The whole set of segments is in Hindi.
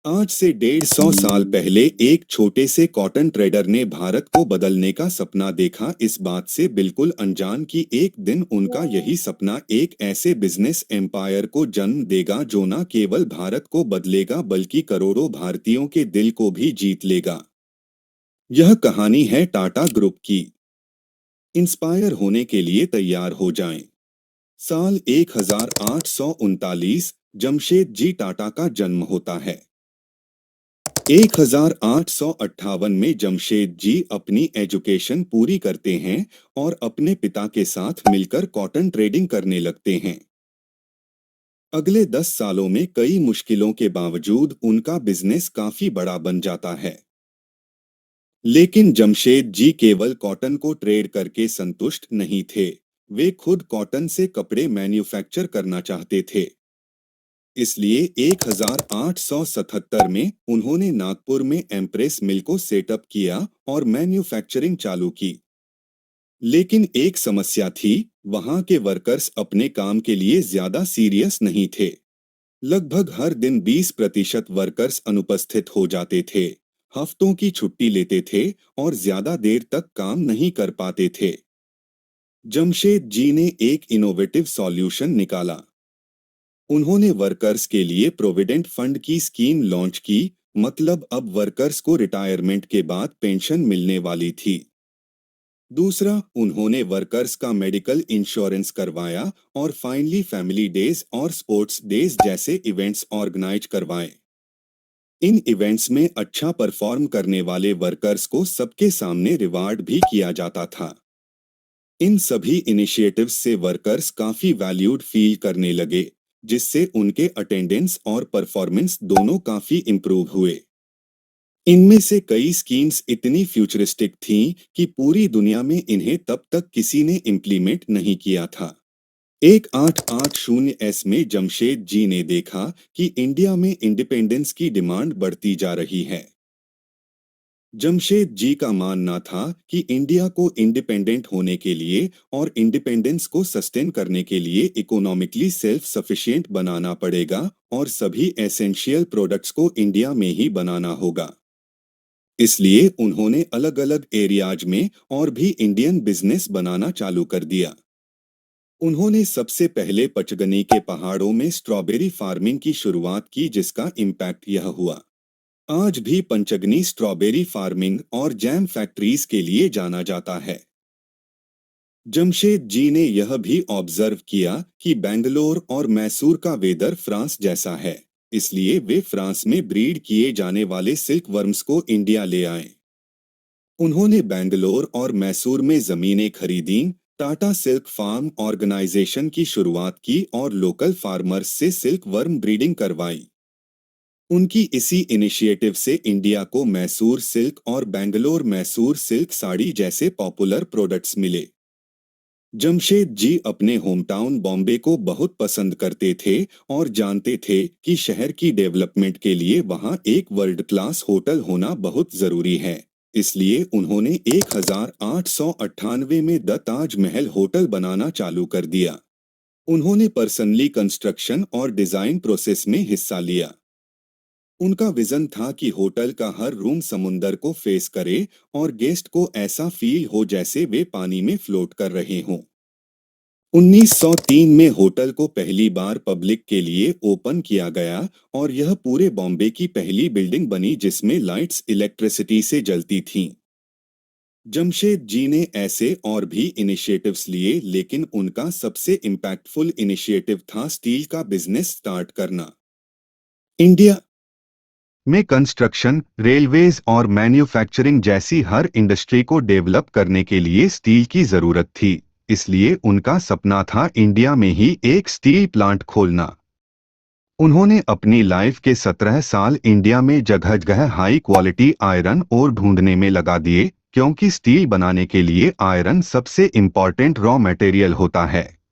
आज से 150 साल पहले एक छोटे से कॉटन ट्रेडर ने भारत को बदलने का सपना देखा। इस बात से बिल्कुल अनजान कि एक दिन उनका यही सपना एक ऐसे बिजनेस एम्पायर को जन्म देगा जो न केवल भारत को बदलेगा बल्कि करोड़ों भारतीयों के दिल को भी जीत लेगा। यह कहानी है टाटा ग्रुप की। इंस्पायर होने के लिए तैयार हो जाएं। साल 1839 जमशेदजी टाटा का जन्म होता है। 1858 में जमशेद जी अपनी एजुकेशन पूरी करते हैं और अपने पिता के साथ मिलकर कॉटन ट्रेडिंग करने लगते हैं। अगले 10 सालों में कई मुश्किलों के बावजूद उनका बिजनेस काफी बड़ा बन जाता है। लेकिन जमशेद जी केवल कॉटन को ट्रेड करके संतुष्ट नहीं थे। वे खुद कॉटन से कपड़े मैन्युफैक्चर करना चाहते थे। इसलिए 1877 में उन्होंने नागपुर में एम्प्रेस मिल को सेटअप किया और मैन्युफैक्चरिंग चालू की। लेकिन एक समस्या थी, वहां के वर्कर्स अपने काम के लिए ज्यादा सीरियस नहीं थे। लगभग हर दिन 20% वर्कर्स अनुपस्थित हो जाते थे, हफ्तों की छुट्टी लेते थे और ज्यादा देर तक काम नहीं कर पाते थे। जमशेद जी ने एक इनोवेटिव सॉल्यूशन निकाला। उन्होंने वर्कर्स के लिए प्रोविडेंट फंड की स्कीम लॉन्च की। मतलब अब वर्कर्स को रिटायरमेंट के बाद पेंशन मिलने वाली थी। दूसरा, उन्होंने वर्कर्स का मेडिकल इंश्योरेंस करवाया और फाइनली फैमिली डेज और स्पोर्ट्स डेज जैसे इवेंट्स ऑर्गेनाइज करवाए। इन इवेंट्स में अच्छा परफॉर्म करने वाले वर्कर्स को सबके सामने रिवार्ड भी किया जाता था। इन सभी इनिशिएटिव्स से वर्कर्स काफी वैल्यूड फील करने लगे, जिससे उनके अटेंडेंस और परफॉर्मेंस दोनों काफी इम्प्रूव हुए। इनमें से कई स्कीम्स इतनी फ्यूचरिस्टिक थीं कि पूरी दुनिया में इन्हें तब तक किसी ने इम्प्लीमेंट नहीं किया था। 1880 में जमशेद जी ने देखा कि इंडिया में इंडिपेंडेंस की डिमांड बढ़ती जा रही है। जमशेद जी का मानना था कि इंडिया को इंडिपेंडेंट होने के लिए और इंडिपेंडेंस को सस्टेन करने के लिए इकोनॉमिकली सेल्फ सफिशिएंट बनाना पड़ेगा और सभी एसेंशियल प्रोडक्ट्स को इंडिया में ही बनाना होगा। इसलिए उन्होंने अलग अलग एरियाज में और भी इंडियन बिजनेस बनाना चालू कर दिया। उन्होंने सबसे पहले पचगनी के पहाड़ों में स्ट्रॉबेरी फार्मिंग की शुरुआत की, जिसका इम्पैक्ट यह हुआ आज भी पंचगनी स्ट्रॉबेरी फार्मिंग और जैम फैक्ट्रीज के लिए जाना जाता है। जमशेद जी ने यह भी ऑब्जर्व किया कि बेंगलोर और मैसूर का वेदर फ्रांस जैसा है, इसलिए वे फ्रांस में ब्रीड किए जाने वाले सिल्क वर्म्स को इंडिया ले आए। उन्होंने बेंगलोर और मैसूर में जमीनें खरीदीं, टाटा सिल्क फार्म ऑर्गेनाइजेशन की शुरुआत की और लोकल फार्मर्स से सिल्क वर्म ब्रीडिंग करवाई। उनकी इसी इनिशिएटिव से इंडिया को मैसूर सिल्क और बेंगलोर मैसूर सिल्क साड़ी जैसे पॉपुलर प्रोडक्ट्स मिले। जमशेद जी अपने होमटाउन बॉम्बे को बहुत पसंद करते थे और जानते थे कि शहर की डेवलपमेंट के लिए वहां एक वर्ल्ड क्लास होटल होना बहुत जरूरी है। इसलिए उन्होंने 1898 में द ताज महल होटल बनाना चालू कर दिया। उन्होंने पर्सनली कंस्ट्रक्शन और डिजाइन प्रोसेस में हिस्सा लिया। उनका विजन था कि होटल का हर रूम समुंदर को फेस करे और गेस्ट को ऐसा फील हो जैसे वे पानी में फ्लोट कर रहे हों। 1903 में होटल को पहली बार पब्लिक के लिए ओपन किया गया और यह पूरे बॉम्बे की पहली बिल्डिंग बनी जिसमें लाइट्स इलेक्ट्रिसिटी से जलती थीं। जमशेद जी ने ऐसे और भी इनिशिएटिव्स लिए, लेकिन उनका सबसे इम्पैक्टफुल इनिशिएटिव था स्टील का बिजनेस स्टार्ट करना। इंडिया में कंस्ट्रक्शन, रेलवेज और मैन्युफैक्चरिंग जैसी हर इंडस्ट्री को डेवलप करने के लिए स्टील की जरूरत थी। इसलिए उनका सपना था इंडिया में ही एक स्टील प्लांट खोलना। उन्होंने अपनी लाइफ के 17 साल इंडिया में जगह जगह हाई क्वालिटी आयरन ओर ढूंढने में लगा दिए, क्योंकि स्टील बनाने के लिए आयरन सबसे इम्पॉर्टेंट रॉ मटेरियल होता है।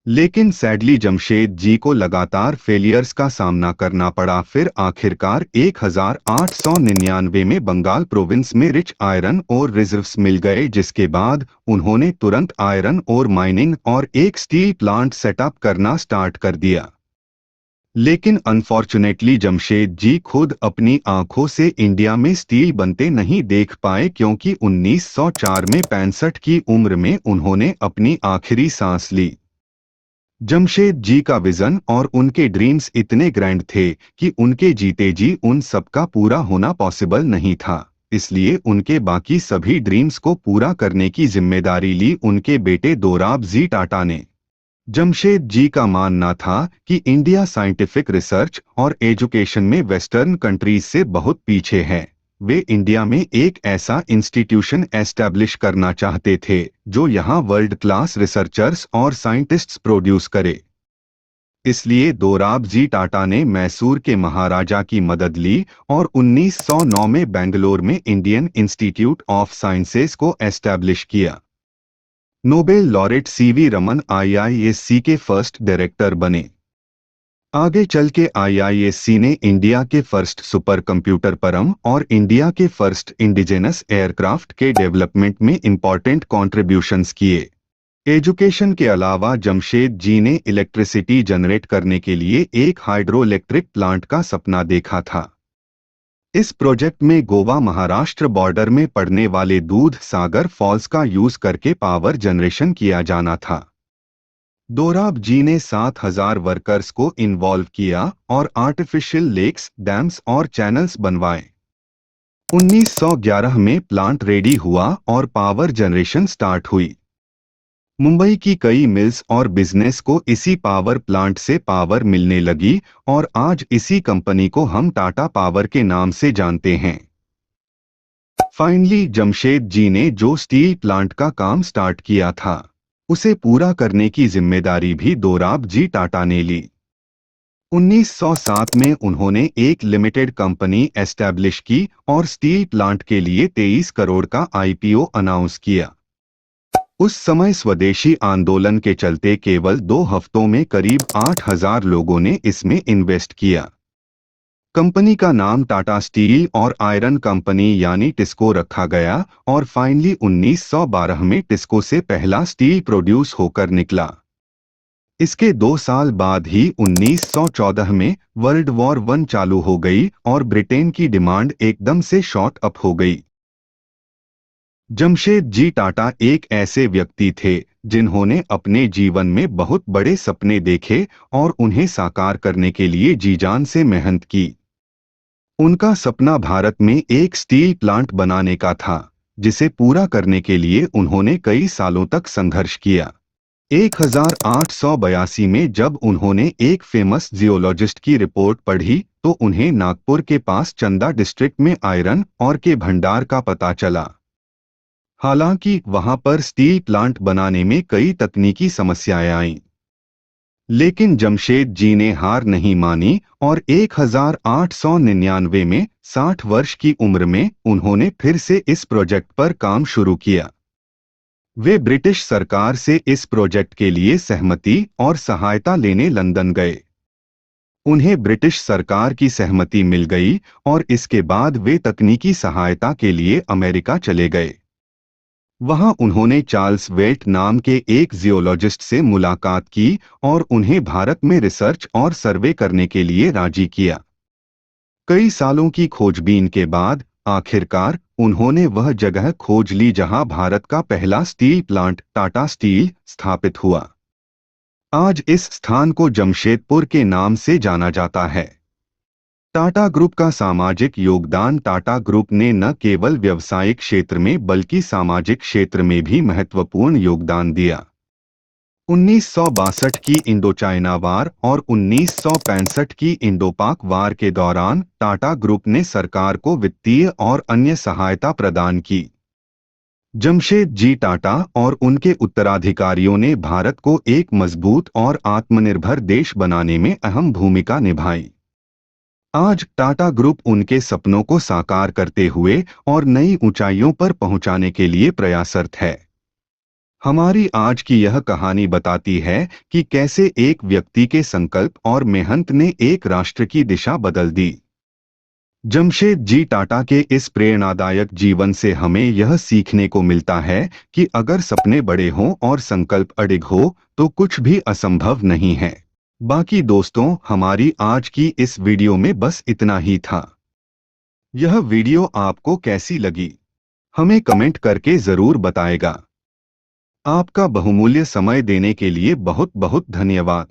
लेकिन सैडली जमशेद जी को लगातार फेलियर्स का सामना करना पड़ा। फिर आखिरकार 1899 में बंगाल प्रोविंस में रिच आयरन और रिजर्व्स मिल गए, जिसके बाद उन्होंने तुरंत आयरन और माइनिंग और एक स्टील प्लांट सेटअप करना स्टार्ट कर दिया। लेकिन अनफॉर्चुनेटली जमशेद जी खुद अपनी आंखों से इंडिया में स्टील बनते नहीं देख पाए, क्योंकि 1904 में 65 की उम्र में उन्होंने अपनी आखिरी सांस ली। जमशेद जी का विजन और उनके ड्रीम्स इतने ग्रैंड थे कि उनके जीते जी उन सबका पूरा होना पॉसिबल नहीं था। इसलिए उनके बाकी सभी ड्रीम्स को पूरा करने की जिम्मेदारी ली उनके बेटे दोराब जी टाटा ने। जमशेद जी का मानना था कि इंडिया साइंटिफिक रिसर्च और एजुकेशन में वेस्टर्न कंट्रीज से बहुत पीछे है। वे इंडिया में एक ऐसा इंस्टीट्यूशन एस्टैब्लिश करना चाहते थे जो यहाँ वर्ल्ड क्लास रिसर्चर्स और साइंटिस्ट्स प्रोड्यूस करे। इसलिए दोराब जी टाटा ने मैसूर के महाराजा की मदद ली और 1909 में बेंगलोर में इंडियन इंस्टीट्यूट ऑफ साइंसेज को एस्टैब्लिश किया। Nobel laureate CV Raman IISc के फर्स्ट डायरेक्टर बने। आगे चल के आईआईएससी ने इंडिया के फर्स्ट सुपर कंप्यूटर परम और इंडिया के फर्स्ट इंडिजिनस एयरक्राफ्ट के डेवलपमेंट में इंपॉर्टेंट कॉन्ट्रिब्यूशंस किए। एजुकेशन के अलावा जमशेद जी ने इलेक्ट्रिसिटी जनरेट करने के लिए एक हाइड्रो इलेक्ट्रिक प्लांट का सपना देखा था। इस प्रोजेक्ट में गोवा महाराष्ट्र बॉर्डर में पड़ने वाले दूध सागर फॉल्स का यूज करके पावर जनरेशन किया जाना था। दोराब जी ने 7,000 वर्कर्स को इन्वॉल्व किया और आर्टिफिशियल लेक्स, डैम्स और चैनल्स बनवाए। 1911 में प्लांट रेडी हुआ और पावर जनरेशन स्टार्ट हुई। मुंबई की कई मिल्स और बिजनेस को इसी पावर प्लांट से पावर मिलने लगी और आज इसी कंपनी को हम टाटा पावर के नाम से जानते हैं। फाइनली जमशेद जी ने जो स्टील प्लांट का काम स्टार्ट किया था, उसे पूरा करने की जिम्मेदारी भी दोराब जी टाटा ने ली। 1907 में उन्होंने एक लिमिटेड कंपनी एस्टैब्लिश की और स्टील प्लांट के लिए 23 करोड़ का आईपीओ अनाउंस किया। उस समय स्वदेशी आंदोलन के चलते केवल 2 हफ्तों में करीब 8,000 लोगों ने इसमें इन्वेस्ट किया। कंपनी का नाम टाटा स्टील और आयरन कंपनी यानी टिस्को रखा गया और फाइनली 1912 में टिस्को से पहला स्टील प्रोड्यूस होकर निकला। इसके 2 साल बाद ही 1914 में वर्ल्ड वॉर 1 चालू हो गई और ब्रिटेन की डिमांड एकदम से शॉर्ट अप हो गई। जमशेद जी टाटा एक ऐसे व्यक्ति थे जिन्होंने अपने जीवन में बहुत बड़े सपने देखे और उन्हें साकार करने के लिए जी जान से मेहनत की। उनका सपना भारत में एक स्टील प्लांट बनाने का था, जिसे पूरा करने के लिए उन्होंने कई सालों तक संघर्ष किया। 1882 में जब उन्होंने एक फेमस जियोलॉजिस्ट की रिपोर्ट पढ़ी तो उन्हें नागपुर के पास चंदा डिस्ट्रिक्ट में आयरन और के भंडार का पता चला। हालांकि वहां पर स्टील प्लांट बनाने में कई तकनीकी समस्याएं आईं, लेकिन जमशेद जी ने हार नहीं मानी और 1899 में 60 वर्ष की उम्र में उन्होंने फिर से इस प्रोजेक्ट पर काम शुरू किया। वे ब्रिटिश सरकार से इस प्रोजेक्ट के लिए सहमति और सहायता लेने लंदन गए। उन्हें ब्रिटिश सरकार की सहमति मिल गई और इसके बाद वे तकनीकी सहायता के लिए अमेरिका चले गए। वहां उन्होंने चार्ल्स वेल्ट नाम के एक जियोलॉजिस्ट से मुलाकात की और उन्हें भारत में रिसर्च और सर्वे करने के लिए राजी किया। कई सालों की खोजबीन के बाद आखिरकार उन्होंने वह जगह खोज ली जहां भारत का पहला स्टील प्लांट टाटा स्टील स्थापित हुआ। आज इस स्थान को जमशेदपुर के नाम से जाना जाता है। टाटा ग्रुप का सामाजिक योगदान। टाटा ग्रुप ने न केवल व्यावसायिक क्षेत्र में बल्कि सामाजिक क्षेत्र में भी महत्वपूर्ण योगदान दिया। 1962 की इंडो चाइना वार और 1965 की इंडो पाक वार के दौरान टाटा ग्रुप ने सरकार को वित्तीय और अन्य सहायता प्रदान की। जमशेद जी टाटा और उनके उत्तराधिकारियों ने भारत को एक मजबूत और आत्मनिर्भर देश बनाने में अहम भूमिका निभाई। आज टाटा ग्रुप उनके सपनों को साकार करते हुए और नई ऊंचाइयों पर पहुंचाने के लिए प्रयासरत है। हमारी आज की यह कहानी बताती है कि कैसे एक व्यक्ति के संकल्प और मेहनत ने एक राष्ट्र की दिशा बदल दी। जमशेद जी टाटा के इस प्रेरणादायक जीवन से हमें यह सीखने को मिलता है कि अगर सपने बड़े हों और संकल्प अडिग हो तो कुछ भी असंभव नहीं है। बाकी दोस्तों, हमारी आज की इस वीडियो में बस इतना ही था। यह वीडियो आपको कैसी लगी, हमें कमेंट करके जरूर बताएगा। आपका बहुमूल्य समय देने के लिए बहुत बहुत धन्यवाद।